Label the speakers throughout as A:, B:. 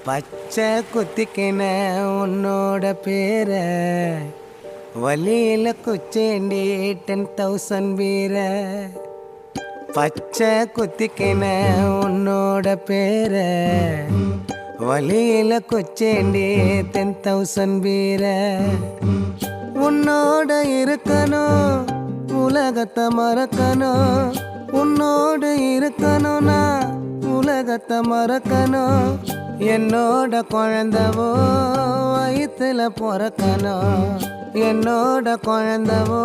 A: பச்சை குத்திக்கின உன்னோட பேர வலியில குச்சேண்டி 10,000 வீர. பச்சை குத்திக்கின உன்னோட பேர வலியில குச்சேண்டி 10,000 வீர. உன்னோட இருக்கணும் உலகத்தை மறக்கணும், உன்னோடு இருக்கணும்னா உலகத்தை மறக்கணும். என்னோட குழந்தவோ வயிற்றுல பிறக்கணும், என்னோட குழந்தவோ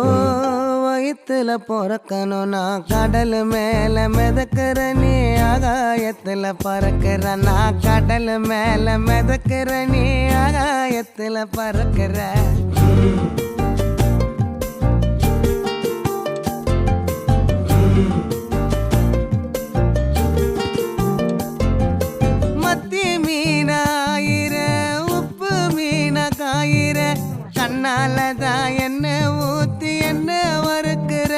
A: வயிற்றுல பிறக்கணும். நான் கடல் மேல மிதக்கிற நீ ஆகாயத்துல பறக்கிற, நான் கடல் மேல மிதக்கிற நீ ஆகாயத்துல பறக்கிற. கண்ணாலதான் என்ன ஊத்தி என்ன வறுக்கிற.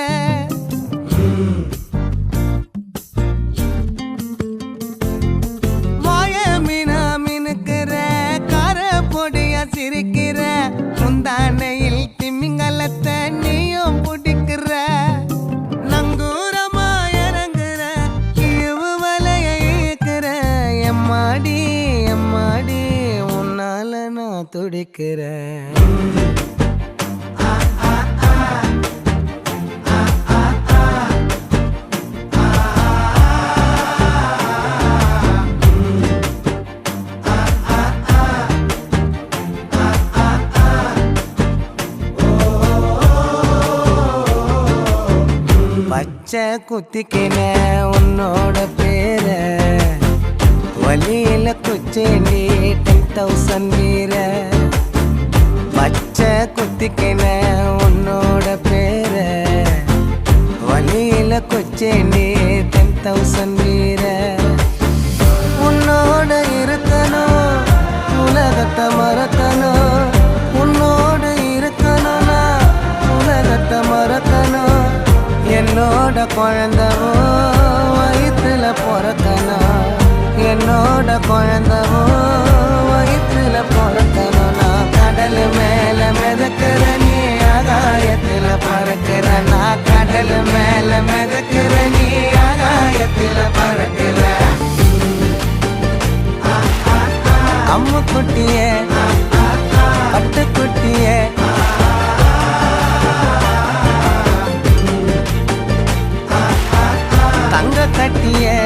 A: வாய மீனா மினுக்கிற, கார பொடியா சிரிக்கிற, முந்தானையில் திமிங்கலத்தை நீயும் பிடிக்கிற. நங்கூரமா இறங்குற, இவு வலைய இழுக்கிற. எம்மாடி எம்மாடி உன்னால நான் துடிக்கிறேன். பச்சை குத்திக்கின உன்னோட பேர வலியில குச்சேண்டி 10,000 வீர. பச்சை குத்திக்கின உன்னோட பேர வலியில குச்சேண்டி 10,000 வீர. உன்னோட இருக்கணும் உலகத்தை மறக்கணும், உன்னோடு இருக்கணும்னா உலகத்தை மறக்கணும். என்னோட குழந்தவோ வயிற்றுல பிறக்கணும், என்னோட குழந்தவோ வயிற்றுல பிறக்கணும். நான் கடல் மேல மிதக்கிற நீ ஆகாயத்துல பறக்கிற, நான் கடல் மேல மிதக்கிற நீ ஆகாயத்துல பறக்கிற. அம்மு குட்டியே பட்டு குட்டியே தங்க கட்டியே